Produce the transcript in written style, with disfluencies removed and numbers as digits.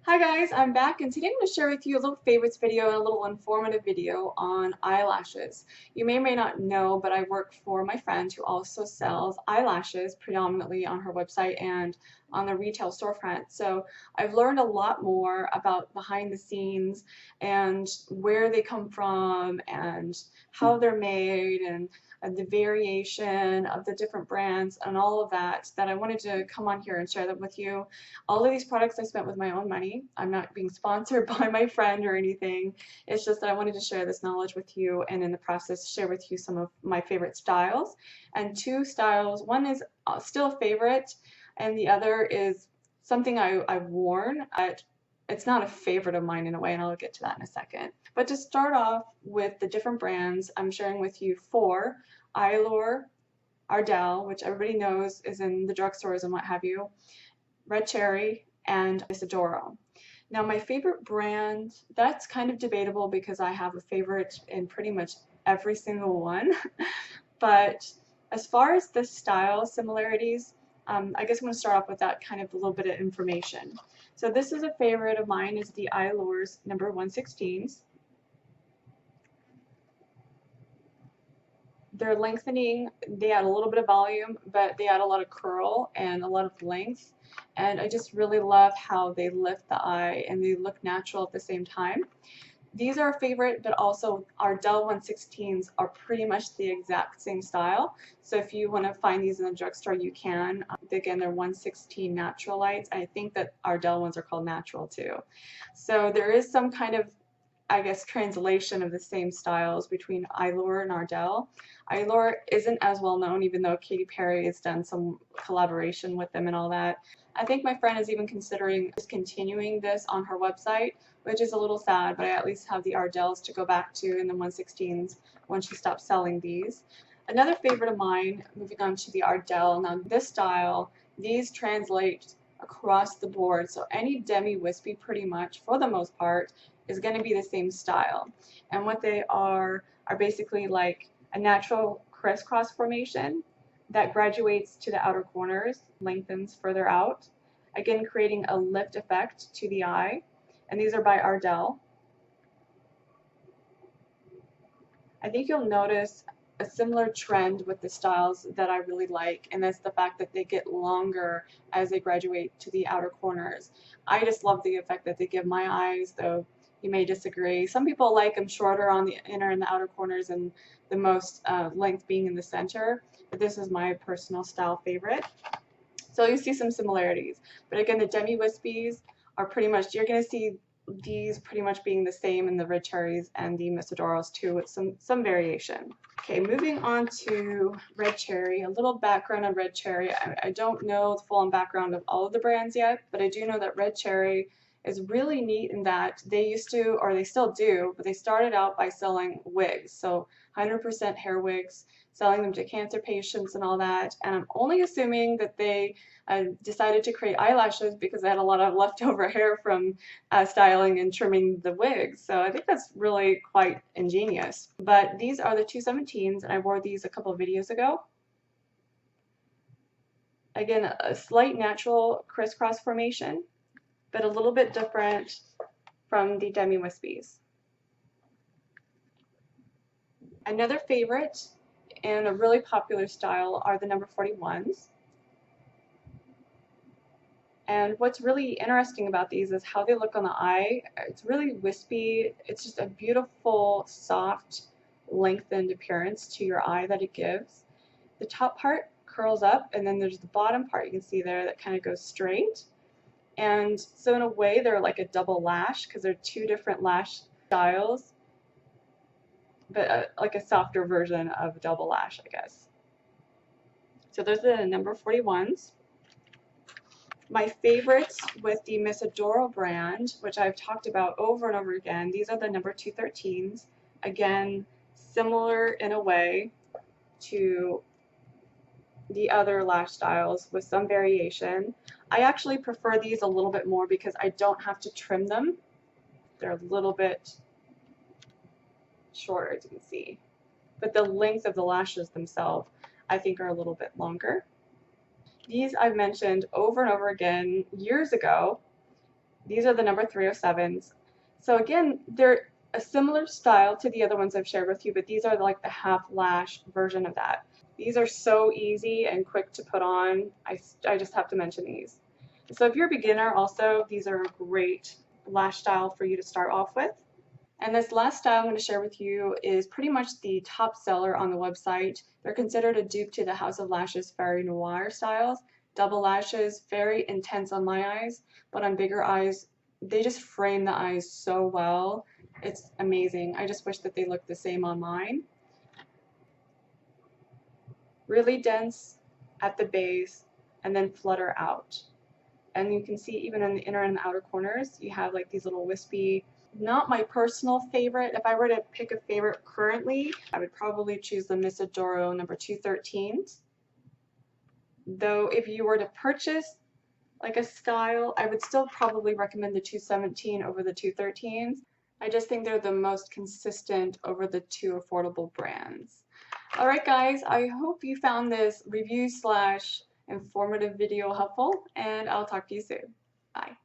Hi guys, I'm back and today I'm going to share with you a little favorites video and a little informative video on eyelashes. You may or may not know, but I work for my friend who also sells eyelashes predominantly on her website and on the retail storefront. So I've learned a lot more about behind the scenes and where they come from and how they're made and the variation of the different brands and all of that I wanted to come on here and share that with you. All of these products I spent with my own money. I'm not being sponsored by my friend or anything. It's just that I wanted to share this knowledge with you and in the process share with you some of my favorite styles. And two styles, one is still a favorite and the other is something I've worn. It's not a favorite of mine in a way, and I'll get to that in a second. But to start off with the different brands, I'm sharing with you four: Eylure, Ardell, which everybody knows is in the drugstores and what have you, Red Cherry, and Adoro. Now my favorite brand, that's kind of debatable because I have a favorite in pretty much every single one. But as far as the style similarities, I guess I'm going to start off with that kind of a little bit of information. So this is a favorite of mine, is the Eylure's number 116s. They're lengthening, they add a little bit of volume, but they add a lot of curl and a lot of length. And I just really love how they lift the eye and they look natural at the same time. These are a favorite, but also our Ardell 116s are pretty much the exact same style. So if you want to find these in the drugstore, you can. Again, they're 116 natural lights. I think that our Ardell ones are called natural too. So there is some kind of, I guess, translation of the same styles between Eylure and Ardell. Eylure isn't as well known, even though Katy Perry has done some collaboration with them and all that. I think my friend is even considering discontinuing this on her website, which is a little sad, but I at least have the Ardells to go back to in the 116s when she stops selling these. Another favorite of mine, moving on to the Ardell. Now this style, these translate across the board, so any Demi wispy pretty much, for the most part, is going to be the same style. And what they are basically like a natural crisscross formation that graduates to the outer corners, lengthens further out, again creating a lift effect to the eye. And these are by Ardell. I think you'll notice a similar trend with the styles that I really like, and that's the fact that they get longer as they graduate to the outer corners. I just love the effect that they give my eyes, though you may disagree. Some people like them shorter on the inner and the outer corners and the most length being in the center, but this is my personal style favorite. So you see some similarities. But again, the Demi Wispies are pretty much, you're going to see these pretty much being the same in the Red Cherries and the Adoros too, with some variation. Okay, moving on to Red Cherry. A little background on Red Cherry. I don't know the full-on background of all of the brands yet, but I do know that Red Cherry is really neat in that they used to, or they still do, but they started out by selling wigs, so 100% hair wigs, selling them to cancer patients and all that. And I'm only assuming that they decided to create eyelashes because they had a lot of leftover hair from styling and trimming the wigs. So I think that's really quite ingenious. But these are the 217s, and I wore these a couple of videos ago. Again, a slight natural crisscross formation, but a little bit different from the Demi Wispies. Another favorite and a really popular style are the number 41s. And what's really interesting about these is how they look on the eye. It's really wispy. It's just a beautiful, soft, lengthened appearance to your eye that it gives. The top part curls up, and then there's the bottom part you can see there that kind of goes straight. And so in a way, they're like a double lash because they're two different lash styles, but like a softer version of a double lash, I guess. So those are the number 41s. My favorites with the Adoro brand, which I've talked about over and over again, these are the number 213s. Again, similar in a way to the other lash styles with some variation. I actually prefer these a little bit more because I don't have to trim them. They're a little bit shorter, as you can see. But the length of the lashes themselves, I think, are a little bit longer. These I've mentioned over and over again years ago. These are the number 307s. So again, they're a similar style to the other ones I've shared with you, but these are like the half lash version of that. These are so easy and quick to put on. I just have to mention these. So if you're a beginner also, these are a great lash style for you to start off with. And this last style I'm going to share with you is pretty much the top seller on the website. They're considered a dupe to the House of Lashes Fairy Noir styles. Double lashes, very intense on my eyes, but on bigger eyes, they just frame the eyes so well. It's amazing. I just wish that they looked the same on mine. Really dense at the base and then flutter out. And you can see even in the inner and the outer corners, you have like these little wispy. Not my personal favorite. If I were to pick a favorite currently, I would probably choose the Miss Adoro number 213s. Though if you were to purchase like a style, I would still probably recommend the 217 over the 213s. I just think they're the most consistent over the two affordable brands. Alright guys, I hope you found this review slash informative video helpful, and I'll talk to you soon. Bye.